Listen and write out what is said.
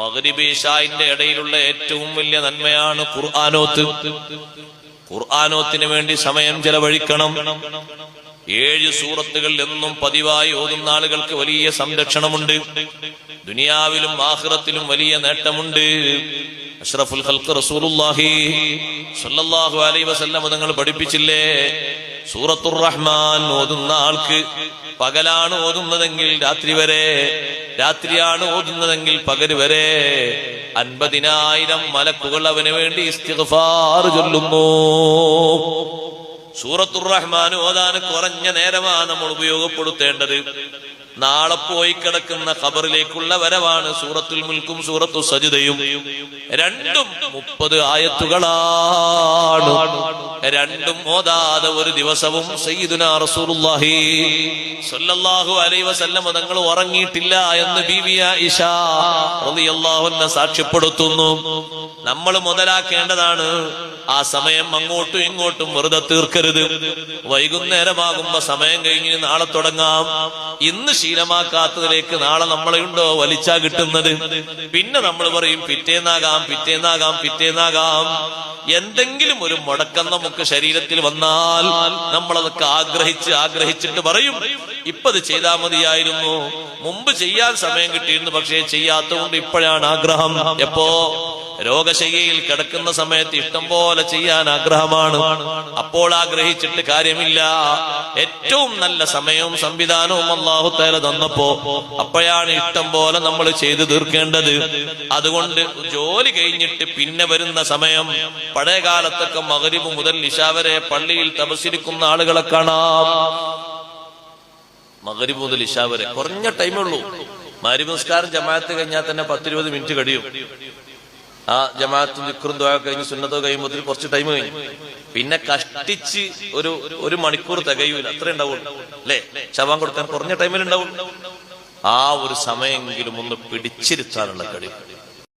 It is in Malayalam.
മഗ്രിബ് ഇശാഇന്റെ ഇടയിലുള്ള ഏറ്റവും വലിയ നന്മയാണ് ഖുർആനോത്ത്. ഖുർആനോത്തിന് വേണ്ടി സമയം ചെലവഴിക്കണം. 7 സൂറത്തുകൾ എന്നും പതിവായി ഓതുന്ന ആളുകൾക്ക് വലിയ സംരക്ഷണമുണ്ട്. ദുനിയാവിലും ആഖിറത്തിലും വലിയ നേട്ടമുണ്ട്. അഷ്റഫുൽ ഖൽഖ് റസൂലുള്ളാഹി സ്വല്ലല്ലാഹു അലൈഹി വസല്ലം തങ്ങൾ പഠിപ്പിച്ചില്ലേ, സൂറത്തുർ റഹ്മാൻ ഓതുന്ന ആൾക്ക് പകലാണ് ഓതുന്നതെങ്കിൽ രാത്രി വരെ, രാത്രിയാണ് ഓതുന്നതെങ്കിൽ പകൽ വരെ 50,000 മലക്കുകൾ അവന് വേണ്ടി ഇസ്തിഗ്ഫാർ ചൊല്ലുന്നു. സൂറത്തുർ റഹ്മാൻ ഓതാൻ കുറഞ്ഞ നേരമാണ് നമ്മൾ ഉപയോഗപ്പെടുത്തേണ്ടത്. നാളെ പോയി കിടക്കുന്ന ഖബറിലേക്കുള്ള വരവാണ് സൂറത്തുൽ മുൽക്കും സൂറത്തു സജ്ദയും. രണ്ടും 30 ആയത്തുകളാണ്. രണ്ടും ഓതാതെ ഒരു ദിവസവും സയ്യിദുനാ റസൂലുള്ളാഹി സ്വല്ലല്ലാഹു അലൈഹി വസല്ലം തങ്ങൾ ഉറങ്ങിയിട്ടില്ല എന്ന് ബീവി ആയിഷ റളിയല്ലാഹു അൻഹ സാക്ഷ്യപ്പെടുത്തുന്നു. നമ്മൾ മുതലാക്കേണ്ടതാണ്. ആ സമയം അങ്ങോട്ടും ഇങ്ങോട്ടും വെറുതെ തീർക്കരുത്. വൈകുന്നേരമാകുമ്പോ സമയം കഴിഞ്ഞ് നാളെ തുടങ്ങാം. ഇന്ന് ശീലമാക്കാത്തതിലേക്ക് നാളെ നമ്മളെയുണ്ടോ വലിച്ചാ കിട്ടുന്നത്. പിന്നെ നമ്മൾ പറയും പിറ്റേന്നാകാം പിറ്റേന്നാകാം പിറ്റേന്നാകാം. എന്തെങ്കിലും ഒരു മുടക്കം നമുക്ക് ശരീരത്തിൽ വന്നാൽ നമ്മളതൊക്കെ ആഗ്രഹിച്ചിട്ട് പറയും, ഇപ്പത് ചെയ്താൽ മതിയായിരുന്നു, മുമ്പ് ചെയ്യാൻ സമയം കിട്ടിയിരുന്നു, പക്ഷേ ചെയ്യാത്തതുകൊണ്ട് ഇപ്പോഴാണ് ആഗ്രഹം. എപ്പോ രോഗശയ്യയിൽ കിടക്കുന്ന സമയത്ത് ഇഷ്ടം പോലെ ചെയ്യാൻ ആഗ്രഹമാണ്. അപ്പോൾ ആഗ്രഹിച്ചിട്ട് കാര്യമില്ല. ഏറ്റവും നല്ല സമയവും സംവിധാനവും അല്ലാഹു തആല തന്നപ്പോ അപ്പോഴാണ് ഇഷ്ടം പോലെ നമ്മൾ ചെയ്തു തീർക്കേണ്ടത്. അതുകൊണ്ട് ജോലി കഴിഞ്ഞിട്ട് പിന്നെ വരുന്ന സമയം, പഴയ കാലത്തൊക്കെ മഗ്രിബ് മുതൽ ഇശാ വരെ പള്ളിയിൽ തപസ്സിരിക്കുന്ന ആളുകളെ കാണാം. മഗ്രിബ് മുതൽ ഇശാ വരെ കുറഞ്ഞ ടൈമേ ഉള്ളൂ. മഗ്രിബ് നിസ്കാരം ജമാഅത്ത് കഴിഞ്ഞാൽ തന്നെ 10-20 മിനിറ്റ് കഴിയും. ആ ജമാഅത്തും ദിക്റും ദുആ കഴിഞ്ഞ് സുന്നത്തോ കഴിയുമ്പോൾ കുറച്ച് ടൈം കഴിഞ്ഞു. പിന്നെ കഷ്ടിച്ച് ഒരു മണിക്കൂർ തികയൂല, അത്രേ ഉണ്ടാവുള്ളൂ അല്ലെ? ശവാൻ കൊടുക്കാൻ കുറഞ്ഞ ടൈമിൽ ഉണ്ടാവുള്ളൂ. ആ ഒരു സമയമെങ്കിലും ഒന്ന് പിടിച്ചിരുത്താനുള്ള കഴിവ്